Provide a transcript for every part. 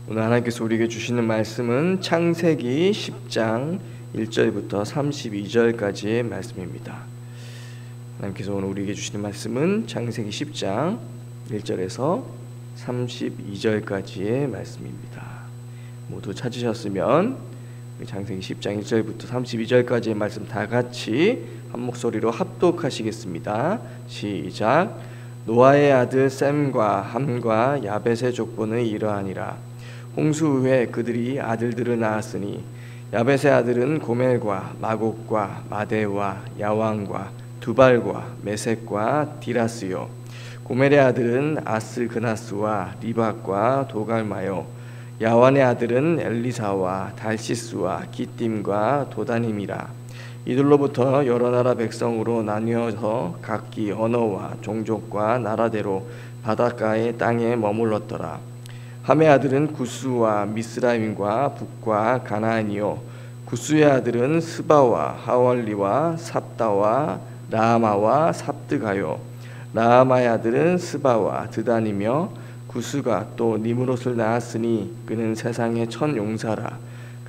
오늘 하나님께서 우리에게 주시는 말씀은 창세기 10장 1절부터 32절까지의 말씀입니다. 하나님께서 오늘 우리에게 주시는 말씀은 창세기 10장 1절에서 32절까지의 말씀입니다. 모두 찾으셨으면 창세기 10장 1절부터 32절까지의 말씀 다 같이 한 목소리로 합독하시겠습니다. 시작. 노아의 아들 셈과 함과 야벳의 족보는 이러하니라. 홍수 후에 그들이 아들들을 낳았으니 야벳의 아들은 고멜과 마곡과 마대와 야왕과 두발과 메섹과 디라스요. 고멜의 아들은 아스그나스와 리박과 도갈마요. 야완의 아들은 엘리사와 달시스와 기띔과 도다님이라. 이들로부터 여러 나라 백성으로 나뉘어서 각기 언어와 종족과 나라대로 바닷가의 땅에 머물렀더라. 함의 아들은 구스와 미스라임과 북과 가나안이요. 구스의 아들은 스바와 하월리와 삽다와 라마와 삽드가요. 라마의 아들은 스바와 드단이며 구스가 또 니므롯을 낳았으니 그는 세상의 첫 용사라.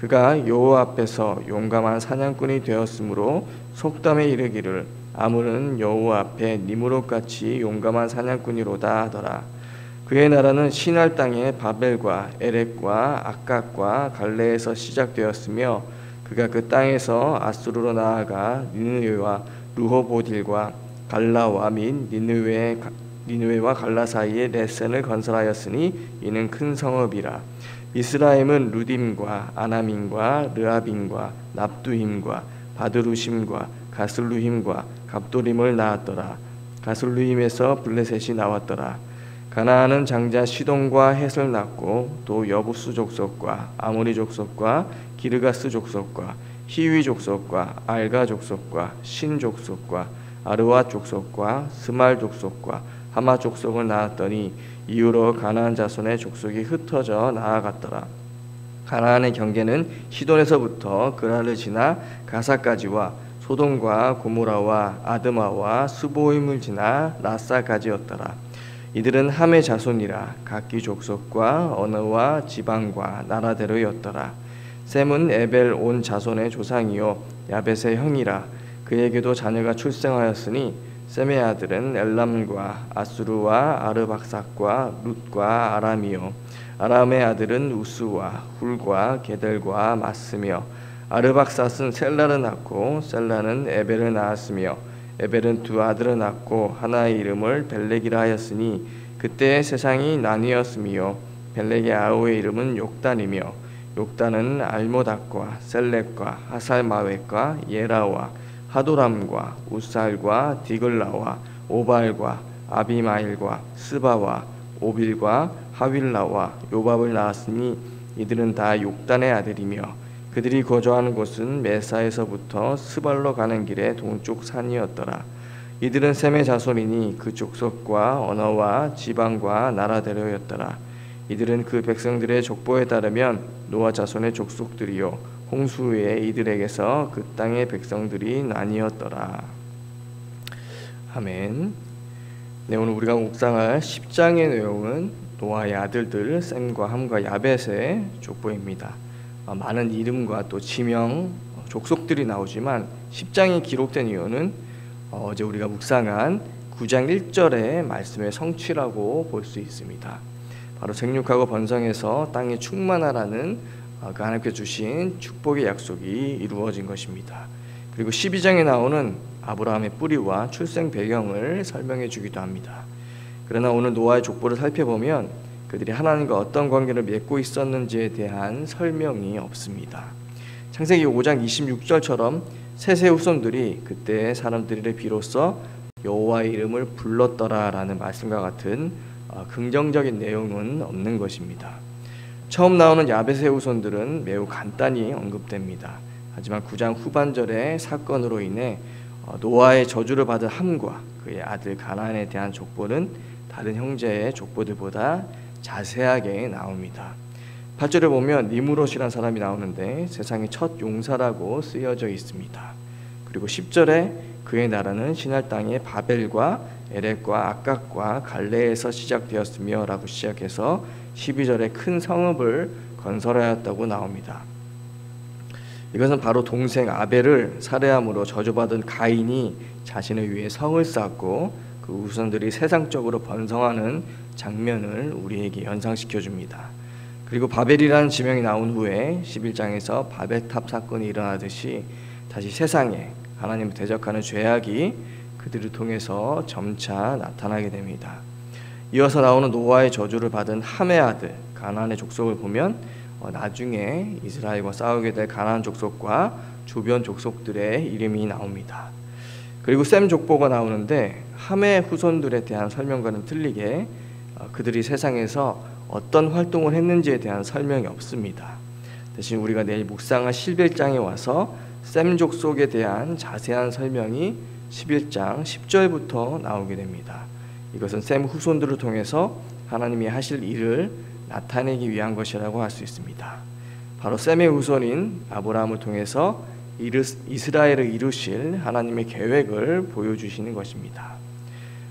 그가 여호와 앞에서 용감한 사냥꾼이 되었으므로 속담에 이르기를 아물은 여호와 앞에 니므롯같이 용감한 사냥꾼이로다 하더라. 그의 나라는 시날 땅의 바벨과 에렉과 악각과 갈레에서 시작되었으며 그가 그 땅에서 아수르로 나아가 니느웨와 르호보딜과 갈라와 및 니느웨와 갈라 사이에 레센을 건설하였으니 이는 큰 성읍이라. 미스라임은 루딤과 아나민과 르아빈과 납두힘과 바드루심과 가슬루힘과 갑도림을 낳았더라. 가슬루힘에서 블레셋이 나왔더라. 가나안은 장자 시돈과 헷을 낳고 또 여부스 족속과 아모리 족속과 기르가스 족속과 히위 족속과 알가 족속과 신 족속과 아르와 족속과 스말 족속과 하마 족속을 낳았더니 이후로 가나안 자손의 족속이 흩어져 나아갔더라. 가나안의 경계는 시돈에서부터 그라를 지나 가사까지와 소돔과 고모라와 아드마와 스보임을 지나 라사까지였더라. 이들은 함의 자손이라 각기 족속과 언어와 지방과 나라대로였더라. 셈은 에벨 온 자손의 조상이요 야벳의 형이라. 그에게도 자녀가 출생하였으니 셈의 아들은 엘람과 아수르와 아르박삭과 룻과 아람이요. 아람의 아들은 우스와 훌과 게델과 마스며 아르박삭은 셀라를 낳고 셀라는 에벨을 낳았으며 에벨은 두 아들을 낳고 하나의 이름을 벨렉이라 하였으니 그때 세상이 나뉘었으며 벨렉의 아우의 이름은 욕단이며 욕단은 알모닥과 셀렉과 하살마웻과 예라와 하도람과 우살과 디글라와 오발과 아비마일과 스바와 오빌과 하윌라와 요밥을 낳았으니 이들은 다 욕단의 아들이며 그들이 거주하는 곳은 메사에서부터 스발로 가는 길의 동쪽 산이었더라. 이들은 셈의 자손이니 그 족속과 언어와 지방과 나라대로였더라. 이들은 그 백성들의 족보에 따르면 노아 자손의 족속들이요 홍수 후에 이들에게서 그 땅의 백성들이 나뉘었더라. 아멘. 네, 오늘 우리가 묵상할 10장의 내용은 노아의 아들들 셈과 함과 야벳의 족보입니다. 많은 이름과 또 지명, 족속들이 나오지만 10장이 기록된 이유는 어제 우리가 묵상한 9장 1절의 말씀의 성취라고 볼 수 있습니다. 바로 생육하고 번성해서 땅에 충만하라는 그 하나님께 주신 축복의 약속이 이루어진 것입니다. 그리고 12장에 나오는 아브라함의 뿌리와 출생 배경을 설명해 주기도 합니다. 그러나 오늘 노아의 족보를 살펴보면 그들이 하나님과 어떤 관계를 맺고 있었는지에 대한 설명이 없습니다. 창세기 5장 26절처럼 셋의 후손들이 그때 사람들이 비로소 여호와의 이름을 불렀더라라는 말씀과 같은 긍정적인 내용은 없는 것입니다. 처음 나오는 야벳의 후손들은 매우 간단히 언급됩니다. 하지만 9장 후반절의 사건으로 인해 노아의 저주를 받은 함과 그의 아들 가나안에 대한 족보는 다른 형제의 족보들보다 자세하게 나옵니다. 8절에 보면 니므롯이라는 사람이 나오는데 세상의 첫 용사라고 쓰여져 있습니다. 그리고 10절에 그의 나라는 시날 땅의 바벨과 에렉과 악각과 갈레에서 시작되었으며 라고 시작해서 12절에 큰 성읍을 건설하였다고 나옵니다. 이것은 바로 동생 아벨을 살해함으로 저주받은 가인이 자신을 위해 성을 쌓고 그 후손들이 세상적으로 번성하는 장면을 우리에게 연상시켜 줍니다. 그리고 바벨이라는 지명이 나온 후에 11장에서 바벨탑 사건이 일어나듯이 다시 세상에 하나님을 대적하는 죄악이 그들을 통해서 점차 나타나게 됩니다. 이어서 나오는 노아의 저주를 받은 함의 아들 가나안의 족속을 보면 나중에 이스라엘과 싸우게 될 가나안 족속과 주변 족속들의 이름이 나옵니다. 그리고 셈 족보가 나오는데 함의 후손들에 대한 설명과는 틀리게 그들이 세상에서 어떤 활동을 했는지에 대한 설명이 없습니다. 대신 우리가 내일 묵상할 11장에 와서 셈 족속에 대한 자세한 설명이 11장 10절부터 나오게 됩니다. 이것은 셈 후손들을 통해서 하나님이 하실 일을 나타내기 위한 것이라고 할 수 있습니다. 바로 셈의 후손인 아브라함을 통해서 이스라엘을 이루실 하나님의 계획을 보여주시는 것입니다.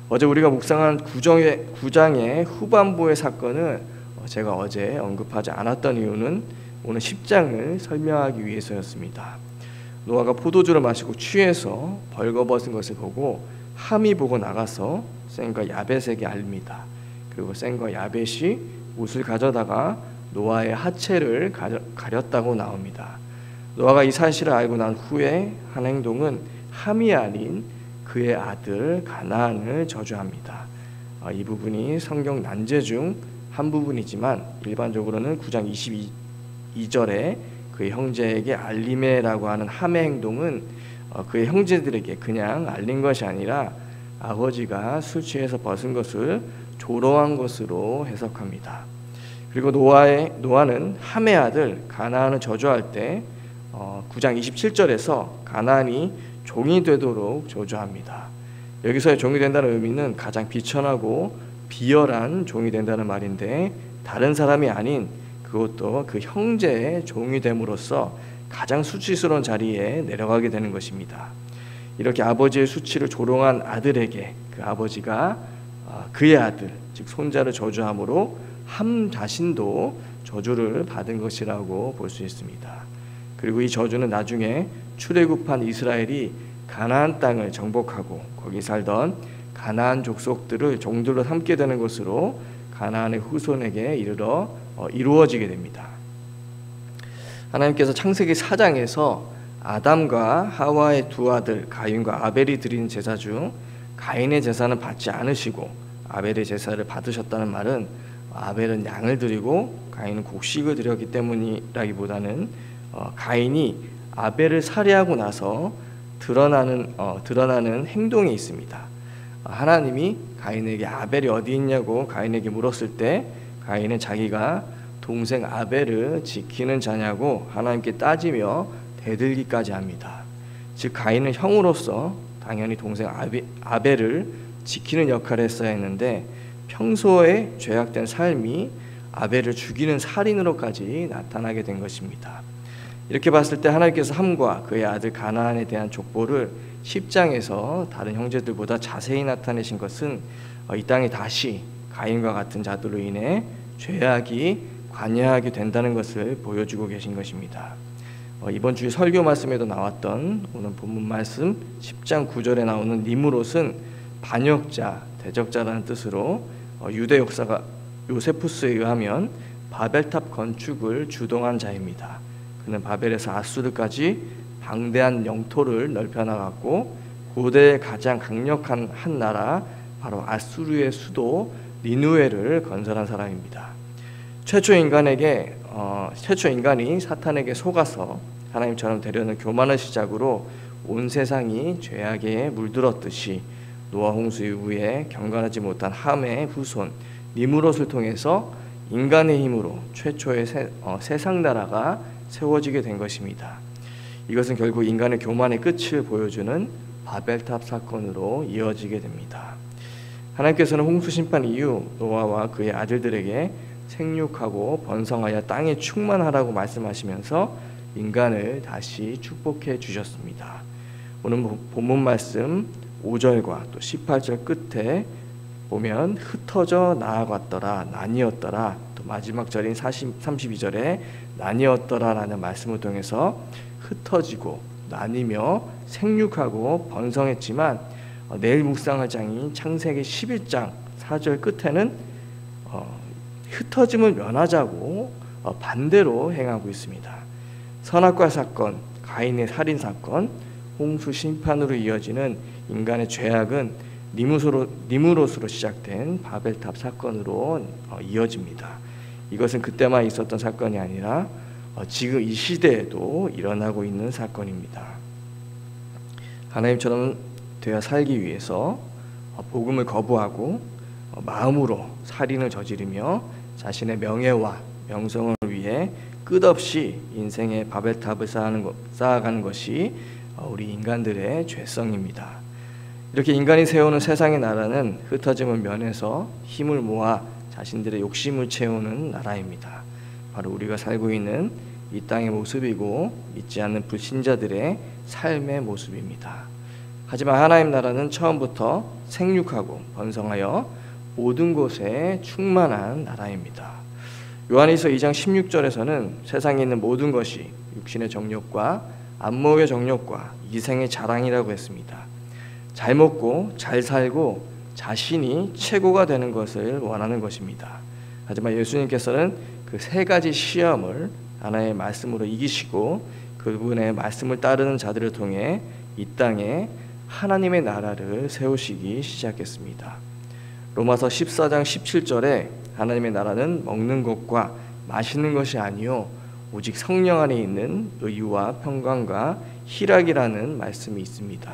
어제 우리가 묵상한 9장의 후반부의 사건을 제가 어제 언급하지 않았던 이유는 오늘 10장을 설명하기 위해서였습니다. 노아가 포도주를 마시고 취해서 벌거벗은 것을 보고 함이 보고 나가서 셈과 야벳에게 알립니다. 그리고 셈과 야벳이 옷을 가져다가 노아의 하체를 가렸다고 나옵니다. 노아가 이 사실을 알고 난 후에 한 행동은 함이 아닌 그의 아들 가나안을 저주합니다. 이 부분이 성경 난제 중 한 부분이지만 일반적으로는 9장 22절에 그의 형제에게 알림해라고 하는 함의 행동은 그의 형제들에게 그냥 알린 것이 아니라 아버지가 술 취해서 벗은 것을 조롱한 것으로 해석합니다. 그리고 노아는 함의 아들 가나안을 저주할 때 9장 27절에서 가나안이 종이 되도록 저주합니다. 여기서의 종이 된다는 의미는 가장 비천하고 비열한 종이 된다는 말인데 다른 사람이 아닌 그것도 그 형제의 종이 됨으로써 가장 수치스러운 자리에 내려가게 되는 것입니다. 이렇게 아버지의 수치를 조롱한 아들에게 그 아버지가 그의 아들 즉 손자를 저주함으로 함 자신도 저주를 받은 것이라고 볼 수 있습니다. 그리고 이 저주는 나중에 출애굽한 이스라엘이 가나안 땅을 정복하고 거기 살던 가나안 족속들을 종들로 삼게 되는 것으로 가나안의 후손에게 이르러 이루어지게 됩니다. 하나님께서 창세기 4장에서 아담과 하와의 두 아들 가인과 아벨이 드리는 제사 중 가인의 제사는 받지 않으시고 아벨의 제사를 받으셨다는 말은 아벨은 양을 드리고 가인은 곡식을 드렸기 때문이라기보다는 가인이 아벨을 살해하고 나서 드러나는 행동이 있습니다. 하나님이 가인에게 아벨이 어디 있냐고 가인에게 물었을 때 가인은 자기가 동생 아벨을 지키는 자냐고 하나님께 따지며 대들기까지 합니다. 즉 가인은 형으로서 당연히 동생 아벨을 지키는 역할을 했어야 했는데 평소에 죄악된 삶이 아벨을 죽이는 살인으로까지 나타나게 된 것입니다. 이렇게 봤을 때 하나님께서 함과 그의 아들 가나안에 대한 족보를 10장에서 다른 형제들보다 자세히 나타내신 것은 이 땅에 다시 가인과 같은 자들로 인해 죄악이 관여하게 된다는 것을 보여주고 계신 것입니다. 이번 주에 설교 말씀에도 나왔던 오늘 본문 말씀 10장 9절에 나오는 니므롯은 반역자, 대적자라는 뜻으로 유대 역사가 요세푸스에 의하면 바벨탑 건축을 주동한 자입니다. 그는 바벨에서 아수르까지 방대한 영토를 넓혀 나갔고 고대의 가장 강력한 한 나라 바로 아수르의 수도 니누에를 건설한 사람입니다. 최초 인간이 사탄에게 속아서 하나님처럼 되려는 교만을 시작으로 온 세상이 죄악에 물들었듯이 노아 홍수 이후에 경건하지 못한 함의 후손 니므롯을 통해서 인간의 힘으로 최초의 세상 나라가 세워지게 된 것입니다. 이것은 결국 인간의 교만의 끝을 보여주는 바벨탑 사건으로 이어지게 됩니다. 하나님께서는 홍수 심판 이후 노아와 그의 아들들에게 생육하고 번성하여 땅에 충만하라고 말씀하시면서 인간을 다시 축복해 주셨습니다. 오늘 본문 말씀 5절과 또 18절 끝에 보면 흩어져 나아갔더라 나뉘었더라 또 마지막 절인 32절에 나뉘었더라라는 말씀을 통해서 흩어지고 나뉘며 생육하고 번성했지만 내일 묵상할 장인 창세기 11장 4절 끝에는 흩어짐을 면하자고 반대로 행하고 있습니다. 선악과 사건, 가인의 살인 사건, 홍수 심판으로 이어지는 인간의 죄악은 니무롯으로 시작된 바벨탑 사건으로 이어집니다. 이것은 그때만 있었던 사건이 아니라 지금 이 시대에도 일어나고 있는 사건입니다. 하나님처럼 되어 살기 위해서 복음을 거부하고 마음으로 살인을 저지르며 자신의 명예와 명성을 위해 끝없이 인생의 바벨탑을 쌓아가는 것이 우리 인간들의 죄성입니다. 이렇게 인간이 세우는 세상의 나라는 흩어짐을 면해서 힘을 모아 자신들의 욕심을 채우는 나라입니다. 바로 우리가 살고 있는 이 땅의 모습이고 믿지 않는 불신자들의 삶의 모습입니다. 하지만 하나님 나라는 처음부터 생육하고 번성하여 모든 곳에 충만한 나라입니다. 요한일서 2장 16절에서는 세상에 있는 모든 것이 육신의 정욕과 안목의 정욕과 이생의 자랑이라고 했습니다. 잘 먹고 잘 살고 자신이 최고가 되는 것을 원하는 것입니다. 하지만 예수님께서는 그 세 가지 시험을 하나의 말씀으로 이기시고 그분의 말씀을 따르는 자들을 통해 이 땅에 하나님의 나라를 세우시기 시작했습니다. 로마서 14장 17절에 하나님의 나라는 먹는 것과 마시는 것이 아니요 오직 성령 안에 있는 의와 평강과 희락이라는 말씀이 있습니다.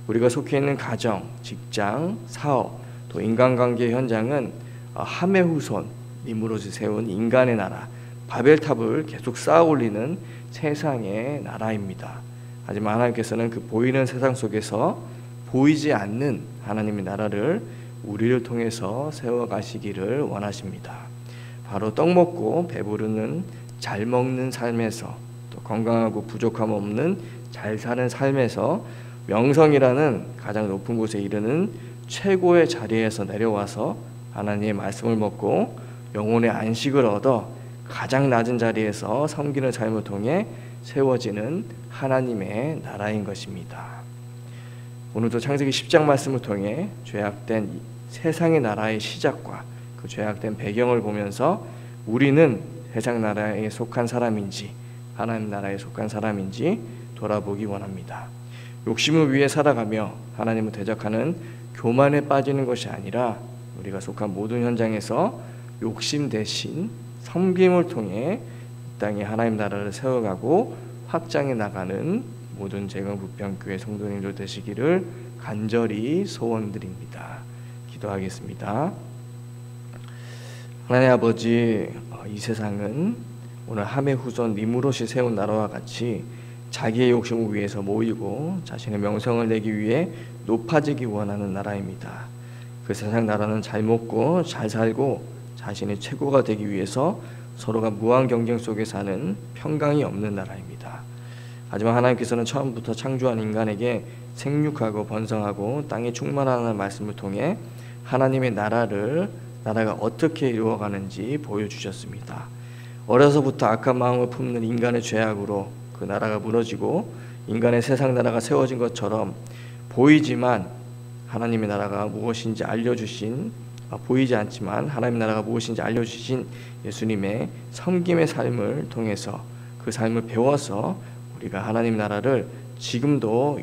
우리가 속해 있는 가정, 직장, 사업, 또 인간관계 현장은 함의 후손, 니무롯이 세운 인간의 나라, 바벨탑을 계속 쌓아 올리는 세상의 나라입니다. 하지만 하나님께서는 그 보이는 세상 속에서 보이지 않는 하나님의 나라를 우리를 통해서 세워가시기를 원하십니다. 바로 떡 먹고 배부르는 잘 먹는 삶에서, 또 건강하고 부족함 없는 잘 사는 삶에서 명성이라는 가장 높은 곳에 이르는 최고의 자리에서 내려와서 하나님의 말씀을 먹고 영혼의 안식을 얻어 가장 낮은 자리에서 섬기는 삶을 통해 세워지는 하나님의 나라인 것입니다. 오늘도 창세기 10장 말씀을 통해 죄악된 세상의 나라의 시작과 그 죄악된 배경을 보면서 우리는 세상 나라에 속한 사람인지 하나님 나라에 속한 사람인지 돌아보기 원합니다. 욕심을 위해 살아가며 하나님을 대적하는 교만에 빠지는 것이 아니라 우리가 속한 모든 현장에서 욕심 대신 섬김을 통해 이 땅에 하나님 나라를 세워가고 확장해 나가는 모든 재경북병교회 성도님들 되시기를 간절히 소원드립니다. 기도하겠습니다. 하나님 아버지, 이 세상은 오늘 함의 후손 니무롯이 세운 나라와 같이 자기의 욕심을 위해서 모이고 자신의 명성을 내기 위해 높아지기 원하는 나라입니다. 그 세상 나라는 잘 먹고 잘 살고 자신의 최고가 되기 위해서 서로가 무한 경쟁 속에 사는 평강이 없는 나라입니다. 하지만 하나님께서는 처음부터 창조한 인간에게 생육하고 번성하고 땅에 충만하는 말씀을 통해 하나님의 나라가 어떻게 이루어가는지 보여주셨습니다. 어려서부터 악한 마음을 품는 인간의 죄악으로 그 나라가 무너지고 인간의 세상 나라가 세워진 것처럼 보이지만 하나님의 나라가 무엇인지 알려주신 보이지 않지만 하나님의 나라가 무엇인지 알려주신 예수님의 섬김의 삶을 통해서 그 삶을 배워서 우리가 하나님 나라를 지금도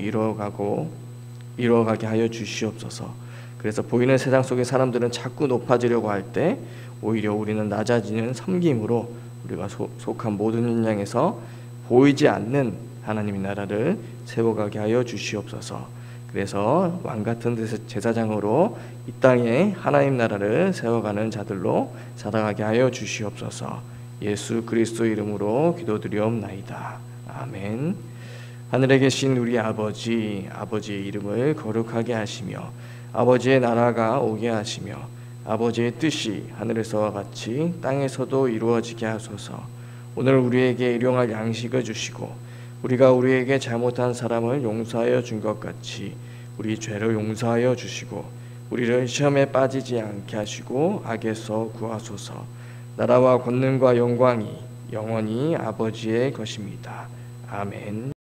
이루어가게 하여 주시옵소서. 그래서 보이는 세상 속의 사람들은 자꾸 높아지려고 할 때 오히려 우리는 낮아지는 섬김으로 우리가 속한 모든 현장에서 보이지 않는 하나님의 나라를 세워가게 하여 주시옵소서. 그래서 왕같은 제사장으로 이 땅에 하나님 나라를 세워가는 자들로 살아가게 하여 주시옵소서. 예수 그리스도 이름으로 기도드리옵나이다. 아멘. 하늘에 계신 우리 아버지, 아버지의 이름을 거룩하게 하시며 아버지의 나라가 오게 하시며 아버지의 뜻이 하늘에서와 같이 땅에서도 이루어지게 하소서. 오늘 우리에게 일용할 양식을 주시고 우리가 우리에게 잘못한 사람을 용서하여 준 것 같이 우리 죄를 용서하여 주시고 우리를 시험에 빠지지 않게 하시고 악에서 구하소서. 나라와 권능과 영광이 영원히 아버지의 것입니다. 아멘.